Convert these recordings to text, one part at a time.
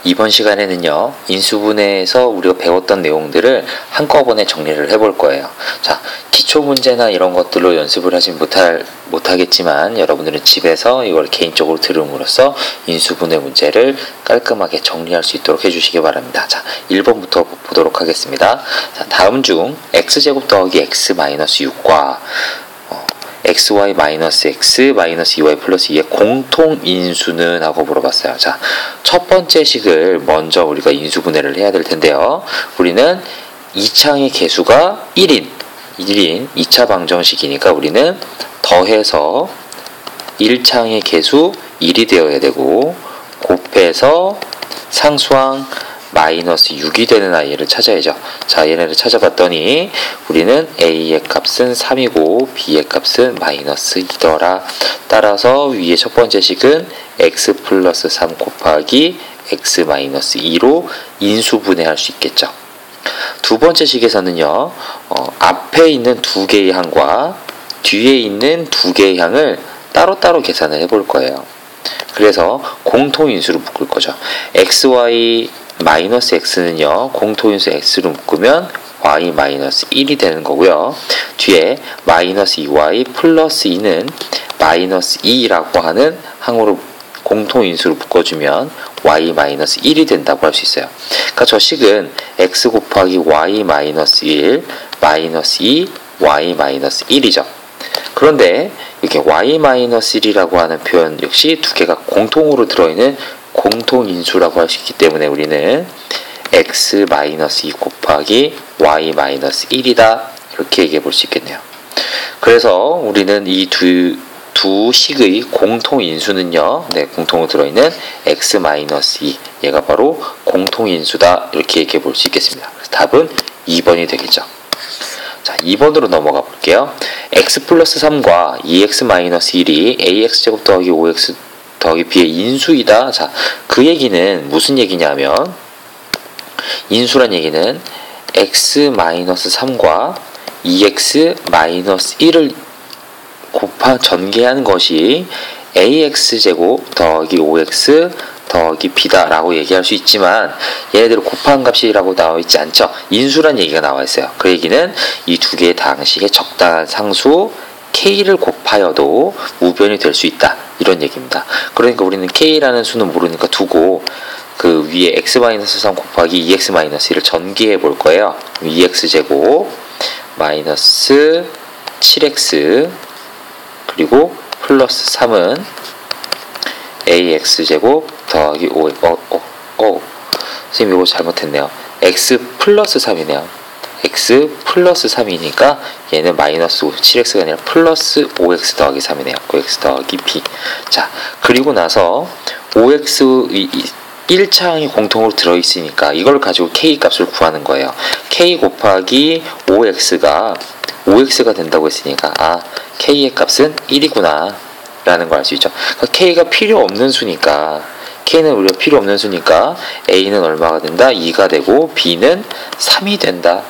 이번 시간에는요, 인수분해에서 우리가 배웠던 내용들을 한꺼번에 정리를 해볼 거예요. 자, 기초 문제나 이런 것들로 연습을 하진 못하겠지만 여러분들은 집에서 이걸 개인적으로 들음으로써 인수분해 문제를 깔끔하게 정리할 수 있도록 해주시기 바랍니다. 자, 1번부터 보도록 하겠습니다. 자, 다음 중 x제곱 더하기 x-6과 xy 마이너스 x 마이너스 2y 플러스 2의 공통인수는 하고 물어봤어요. 자, 첫 번째 식을 먼저 우리가 인수분해를 해야 될 텐데요. 우리는 2창의 개수가 1인 2차 방정식이니까 우리는 더해서 1창의 개수 1이 되어야 되고 곱해서 상수항 마이너스 6이 되는 아이를 찾아야죠. 자, 얘네를 찾아봤더니 우리는 A의 값은 3이고 B의 값은 마이너스 2더라. 따라서 위에 첫 번째 식은 x 플러스 3 곱하기 x 마이너스 2로 인수분해할 수 있겠죠. 두 번째 식에서는요, 앞에 있는 두 개의 항과 뒤에 있는 두 개의 항을 따로따로 계산을 해볼 거예요. 그래서 공통인수로 묶을 거죠. xy 마이너스 x는요, 공통인수 x로 묶으면 y 마이너스 1이 되는 거고요. 뒤에 마이너스 2y 플러스 2는 마이너스 2라고 하는 항으로 공통인수로 묶어주면 y 마이너스 1이 된다고 할 수 있어요. 그러니까 저 식은 x 곱하기 y 마이너스 1 마이너스 2 y 마이너스 1이죠. 그런데 이렇게 y-1이라고 하는 표현 역시 두 개가 공통으로 들어있는 공통인수라고 할 수 있기 때문에 우리는 x-2 곱하기 y-1이다 이렇게 얘기해 볼 수 있겠네요. 그래서 우리는 이 두 식의 공통인수는요, 공통으로 들어있는 x-2 얘가 바로 공통인수다 이렇게 얘기해 볼 수 있겠습니다. 그래서 답은 2번이 되겠죠. 자, 2번으로 넘어가 볼게요. x 플러스 3과 2x-1이 ax제곱 더하기 5x 더하기 b의 인수이다. 자, 그 얘기는 무슨 얘기냐면 인수란 얘기는 x-3과 2x-1을 전개한 것이 ax제곱 더하기 5x 더하기 b다 라고 얘기할 수 있지만 얘네들을 곱한 값이라고 나와 있지 않죠. 인수란 얘기가 나와 있어요. 그 얘기는 이 두 개의 당식의 적당한 상수 k를 곱하여도 우변이 될 수 있다 이런 얘기입니다. 그러니까 우리는 k라는 수는 모르니까 두고 그 위에 x-3 곱하기 2x-1을 전개해 볼 거예요. 2x제곱 마이너스 7x 그리고 플러스 3은 ax제곱 더하기 5 선생님 이거 잘못했네요. x 플러스 3이네요. x 플러스 3이니까 얘는 마이너스 5, 7x가 아니라 플러스 5x 더하기 3이네요. 5x 더하기 b. 자, 그리고 나서 5x 1창이 공통으로 들어있으니까 이걸 가지고 k 값을 구하는 거예요. k 곱하기 5x가 된다고 했으니까 k의 값은 1이구나 라는 걸 알 수 있죠. 그러니까 k가 필요 없는 수니까 k는 우리가 필요 없는 수니까 a는 얼마가 된다? 2가 되고 b는 3이 된다.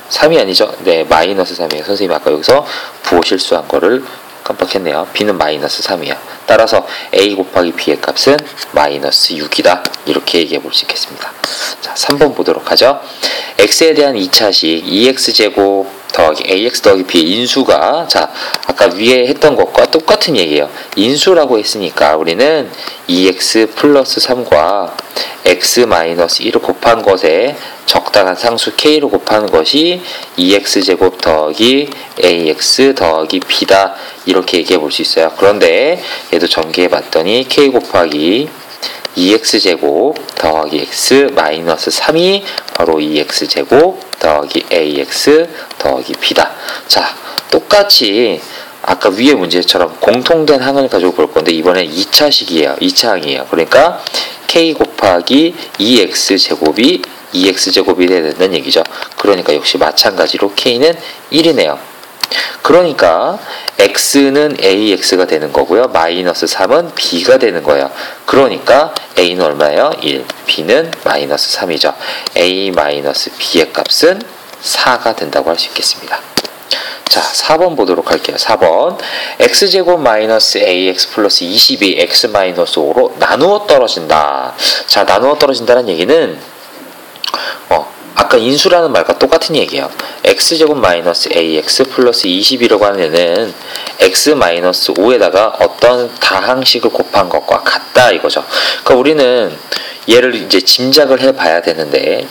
3이 아니죠? 네, 마이너스 3이에요. 선생님이 아까 여기서 부호 실수한 거를 깜빡했네요. b는 마이너스 3이야. 따라서 a 곱하기 b의 값은 마이너스 6이다. 이렇게 얘기해 볼 수 있겠습니다. 자, 3번 보도록 하죠. x에 대한 2차식 2x제곱 더하기 ax 더하기 b의 인수가 자, 아까 위에 했던 것과 똑같은 얘기예요. 인수라고 했으니까 우리는 2x 플러스 3과 x 마이너스 1을 곱한 것에 적당한 상수 k로 곱하는 것이 2x제곱 더하기 ax 더하기 b다 이렇게 얘기해 볼 수 있어요. 그런데 얘도 전개해 봤더니 k 곱하기 2x제곱 더하기 x 마이너스 3이 바로 2x제곱 더하기 ax 더하기 b다. 자, 똑같이 아까 위의 문제처럼 공통된 항을 가지고 볼 건데 이번엔 2차식이에요. 2차 항이에요. 그러니까 k 곱하기 2x제곱이 2x제곱이 되는 얘기죠. 그러니까 역시 마찬가지로 k는 1이네요. 그러니까 x는 ax가 되는 거고요. 마이너스 3은 b가 되는 거예요. 그러니까 a는 얼마예요? 1, b는 마이너스 3이죠. a 마이너스 b의 값은 4가 된다고 할 수 있겠습니다. 자, 자, 4번 보도록 할게요. 4번. x제곱 마이너스 ax 플러스 22 x 마이너스 5로 나누어 떨어진다. 자, 나누어 떨어진다는 얘기는 아까 인수라는 말과 똑같은 얘기예요. x제곱 마이너스 ax 플러스 22라고 하는 애는 x 마이너스 5에다가 어떤 다항식을 곱한 것과 같다 이거죠. 그러니까 우리는 얘를 이제 짐작을 해봐야 되는데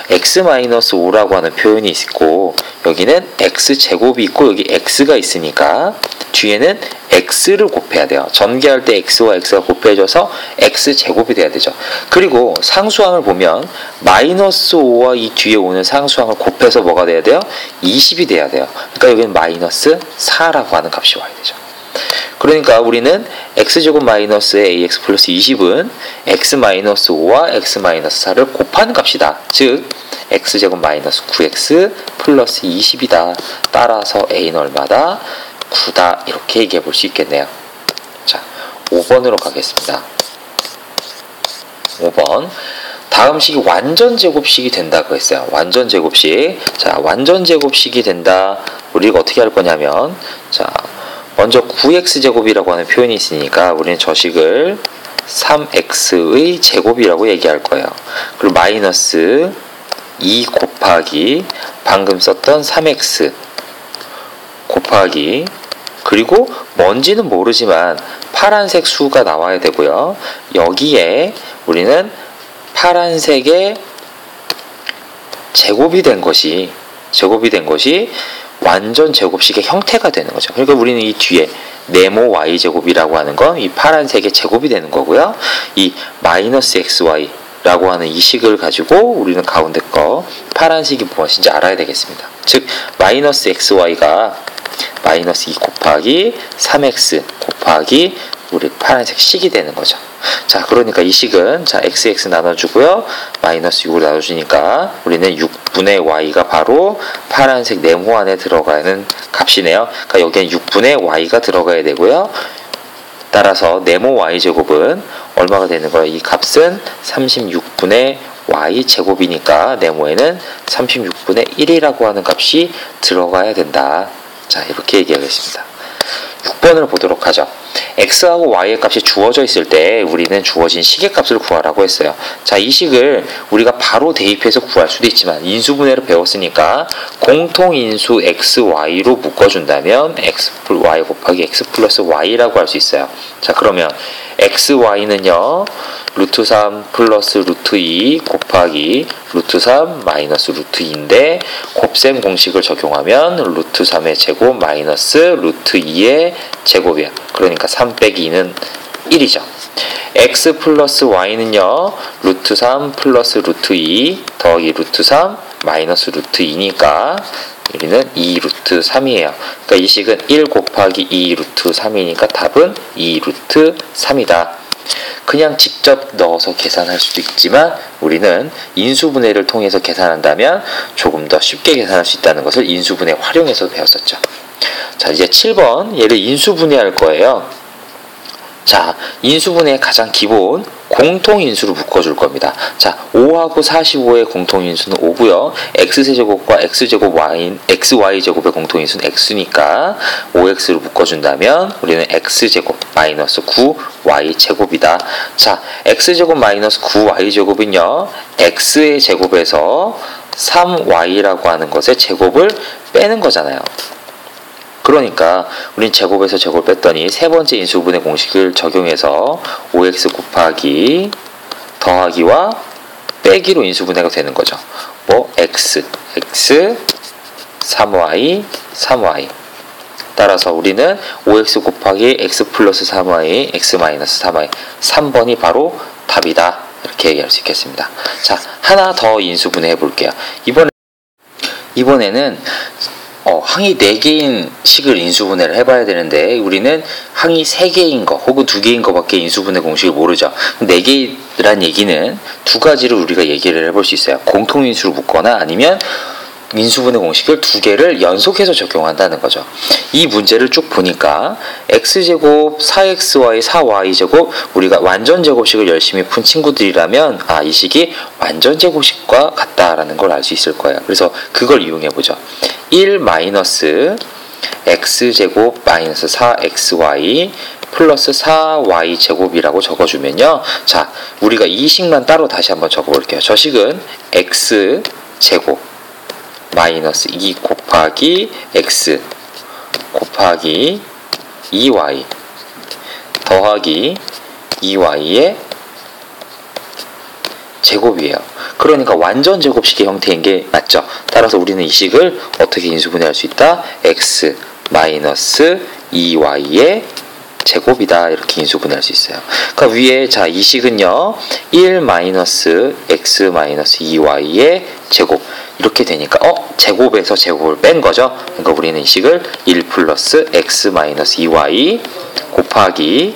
x 마이너스 5라고 하는 표현이 있고 여기는 x 제곱이 있고 여기 x가 있으니까 뒤에는 x를 곱해야 돼요. 전개할 때 x와 x가 곱해져서 x 제곱이 돼야 되죠. 그리고 상수항을 보면 마이너스 5와 이 뒤에 오는 상수항을 곱해서 뭐가 돼야 돼요? 20이 돼야 돼요. 그러니까 여기는 마이너스 4라고 하는 값이 와야 되죠. 그러니까 우리는 x제곱 마이너스 ax 플러스 20은 x 마이너스 5와 x 마이너스 4를 곱하는 값이다. 즉 x제곱 마이너스 9x 플러스 20이다. 따라서 a는 얼마다? 9다. 이렇게 얘기해 볼 수 있겠네요. 자, 5번으로 가겠습니다. 5번. 다음 식이 완전 제곱식이 된다고 했어요. 완전 제곱식. 자, 완전 제곱식이 된다. 우리가 어떻게 할 거냐면, 자, 먼저 9x제곱이라고 하는 표현이 있으니까 우리는 저 식을 3x의 제곱이라고 얘기할 거예요. 그리고 마이너스 2 곱하기 방금 썼던 3x 곱하기 그리고 뭔지는 모르지만 파란색 수가 나와야 되고요. 여기에 우리는 파란색의 제곱이 된 것이 완전 제곱식의 형태가 되는 거죠. 그러니까 우리는 이 뒤에 네모 y제곱이라고 하는 건 이 파란색의 제곱이 되는 거고요. 이 마이너스 xy라고 하는 이 식을 가지고 우리는 가운데 거 파란색이 무엇인지 알아야 되겠습니다. 즉 마이너스 xy가 마이너스 2 곱하기 3x 곱하기 우리 파란색 식이 되는 거죠. 자, 그러니까 이 식은 자 xx 나눠주고요. 마이너스 6을 나눠주니까 우리는 6분의 y가 바로 파란색 네모 안에 들어가는 값이네요. 그러니까 여기엔 6분의 y가 들어가야 되고요. 따라서 네모 y제곱은 얼마가 되는 거예요? 이 값은 36분의 y제곱이니까 네모에는 36분의 1이라고 하는 값이 들어가야 된다. 자, 이렇게 얘기하겠습니다. 6번을 보도록 하죠. x하고 y의 값이 주어져 있을 때 우리는 주어진 식의 값을 구하라고 했어요. 자, 이 식을 우리가 바로 대입해서 구할 수도 있지만 인수분해를 배웠으니까 공통인수 xy로 묶어준다면 y 곱하기 x 플러스 y라고 할 수 있어요. 자, 그러면 xy는요 루트 3 플러스 루트 2 곱하기 루트 3 마이너스 루트 2인데 곱셈 공식을 적용하면 루트 3의 제곱 마이너스 루트 2의 제곱이에요. 그러니까 3 빼기 2는 1이죠. x 플러스 y는요 루트 3 플러스 루트 2 더하기 루트 3 마이너스 루트 2니까 우리는 2 루트 3이에요. 그러니까 이 식은 1 곱하기 2 루트 3이니까 답은 2 루트 3이다. 그냥 직접 넣어서 계산할 수도 있지만 우리는 인수분해를 통해서 계산한다면 조금 더 쉽게 계산할 수 있다는 것을 인수분해 활용해서 배웠었죠. 자, 이제 7번 얘를 인수분해할 거예요. 자, 인수분해의 가장 기본 공통인수로 묶어줄 겁니다. 자, 5하고 45의 공통인수는 5고요. x세제곱과 xy제곱의 공통인수는 x니까 5x로 묶어준다면 우리는 x제곱 마이너스 9y제곱이다. 자, x제곱 마이너스 9y제곱은요. x의 제곱에서 3y라고 하는 것의 제곱을 빼는 거잖아요. 그러니까 우린 제곱에서 제곱을 뺐더니 세 번째 인수분해 공식을 적용해서 5x 곱하기 더하기와 빼기로 인수분해가 되는 거죠. 뭐 x 3y 따라서 우리는 5x 곱하기 x 플러스 3y x 마이너스 3y 3번이 바로 답이다. 이렇게 얘기할 수 있겠습니다. 자, 하나 더 인수분해 해볼게요. 이번에는 항이 4개인 식을 인수분해를 해봐야 되는데 우리는 항이 3개인 거 혹은 2개인 거밖에 인수분해 공식을 모르죠. 4개란 얘기는 두 가지로 우리가 얘기를 해볼 수 있어요. 공통인수로 묶거나 아니면 인수분해 공식을 두 개를 연속해서 적용한다는 거죠. 이 문제를 쭉 보니까 x제곱 4xy 4y제곱 우리가 완전제곱식을 열심히 푼 친구들이라면 이 식이 완전제곱식과 같다라는 걸 알 수 있을 거예요. 그래서 그걸 이용해보죠. 1 마이너스 x제곱 마이너스 4xy 플러스 4y제곱이라고 적어주면요. 자, 우리가 이 식만 따로 다시 한번 적어볼게요. 저 식은 x제곱 마이너스 2 곱하기 x 곱하기 2y 더하기 2y의 제곱이에요. 그러니까 완전 제곱식의 형태인 게 맞죠? 따라서 우리는 이 식을 어떻게 인수분해할 수 있다? x 마이너스 2y의 제곱이다. 이렇게 인수분해할 수 있어요. 그러니까 위에 자, 이 식은요. 1 마이너스 x 마이너스 2y의 제곱 이렇게 되니까 제곱에서 제곱을 뺀 거죠. 그러니까 우리는 이 식을 1 플러스 x 마이너스 2y 곱하기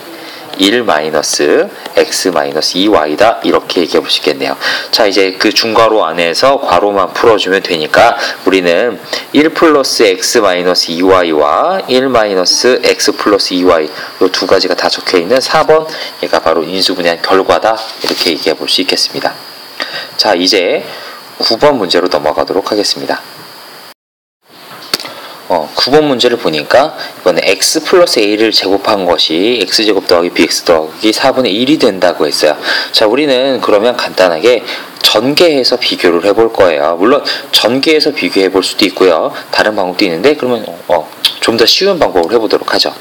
1 마이너스 x 마이너스 2y다. 이렇게 얘기해 보시겠네요. 자, 이제 그 중괄호 안에서 괄호만 풀어주면 되니까 우리는 1 플러스 x 마이너스 2y와 1 마이너스 x 플러스 2y 이 두 가지가 다 적혀 있는 4번 얘가 바로 인수분해한 결과다. 이렇게 얘기해 볼 수 있겠습니다. 자, 이제 9번 문제로 넘어가도록 하겠습니다. 9번 문제를 보니까 이번에 x 플러스 a를 제곱한 것이 x제곱 더하기 bx 더하기 4분의 1이 된다고 했어요. 자, 우리는 그러면 간단하게 전개해서 비교를 해볼 거예요. 물론 전개해서 비교해 볼 수도 있고요. 다른 방법도 있는데 그러면 좀 더 쉬운 방법을 해보도록 하죠.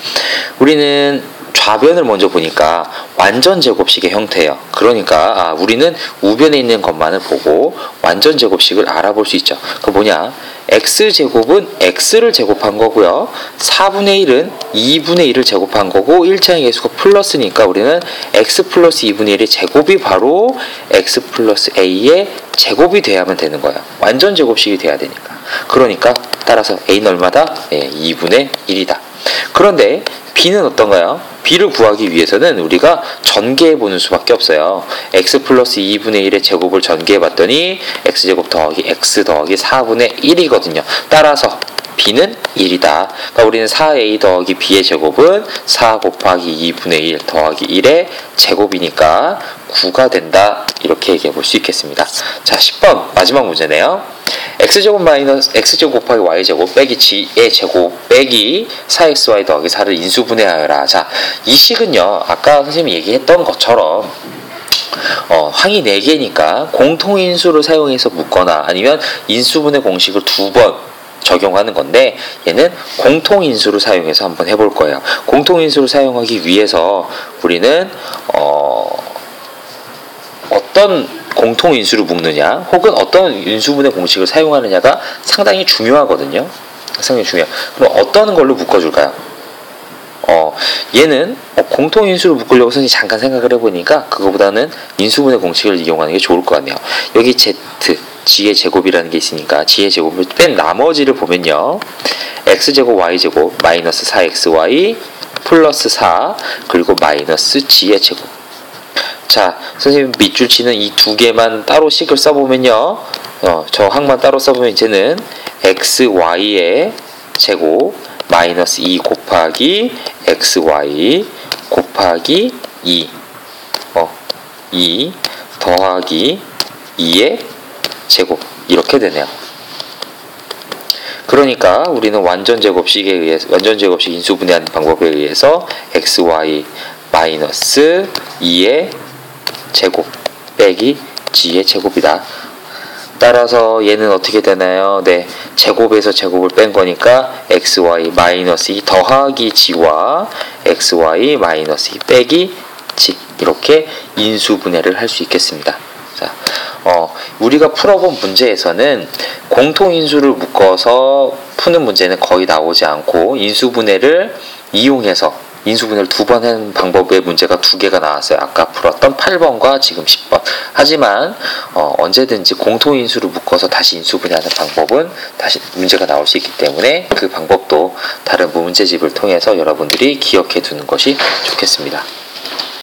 우리는 좌변을 먼저 보니까 완전 제곱식의 형태예요. 그러니까 우리는 우변에 있는 것만을 보고 완전 제곱식을 알아볼 수 있죠. 그 뭐냐? x제곱은 x를 제곱한 거고요. 4분의 1은 2분의 1을 제곱한 거고 1차의 개수가 플러스니까 우리는 x 플러스 2분의 1의 제곱이 바로 x 플러스 a의 제곱이 돼야만 되는 거예요. 완전 제곱식이 돼야 되니까. 그러니까 따라서 a는 얼마다? 2분의 1이다. 그런데 b는 어떤가요? b를 구하기 위해서는 우리가 전개해보는 수밖에 없어요. x 플러스 2분의 1의 제곱을 전개해봤더니 x제곱 더하기 x 더하기 4분의 1이거든요. 따라서 b는 1이다. 그러니까 우리는 4a 더하기 b의 제곱은 4 곱하기 2분의 1 더하기 1의 제곱이니까 9가 된다. 이렇게 얘기해 볼 수 있겠습니다. 자, 10번 마지막 문제네요. x제곱 마이너스 x제곱 곱하기 y제곱 빼기 g의 제곱 빼기 4xy 더하기 4를 인수분해하여라. 자, 이 식은요. 아까 선생님이 얘기했던 것처럼 항이 4개니까 공통인수를 사용해서 묶거나 아니면 인수분해 공식을 2번 적용하는 건데 얘는 공통인수를 사용해서 한번 해볼 거예요. 공통인수를 사용하기 위해서 우리는 어떤 공통인수를 묶느냐 혹은 어떤 인수분해 공식을 사용하느냐가 상당히 중요하거든요. 상당히 중요해요. 그럼 어떤 걸로 묶어줄까요? 얘는 공통인수를 묶으려고 선생님이 잠깐 생각을 해보니까 그거보다는 인수분해 공식을 이용하는 게 좋을 것 같네요. 여기 z, g의 제곱이라는 게 있으니까 g의 제곱을 뺀 나머지를 보면요. x제곱 y제곱 마이너스 4xy 플러스 4 그리고 마이너스 g의 제곱. 자, 선생님 밑줄 치는 이 두 개만 따로 식을 써보면요. 저 항만 따로 써보면 이제는 xy의 제곱 마이너스 2 곱하기 xy 곱하기 2 더하기 2의 제곱 이렇게 되네요. 그러니까 우리는 완전 제곱식 인수분해하는 방법에 의해서 xy 마이너스 2의 제곱 빼기 g의 제곱이다. 따라서 얘는 어떻게 되나요? 네, 제곱에서 제곱을 뺀 거니까 xy 마이너스 2 더하기 g와 xy 마이너스 2 빼기 g 이렇게 인수분해를 할 수 있겠습니다. 자, 우리가 풀어본 문제에서는 공통인수를 묶어서 푸는 문제는 거의 나오지 않고 인수분해를 이용해서 인수분해를 2번 하는 방법의 문제가 2개가 나왔어요. 아까 풀었던 8번과 지금 10번. 하지만 언제든지 공통인수를 묶어서 다시 인수분해하는 방법은 다시 문제가 나올 수 있기 때문에 그 방법도 다른 문제집을 통해서 여러분들이 기억해 두는 것이 좋겠습니다.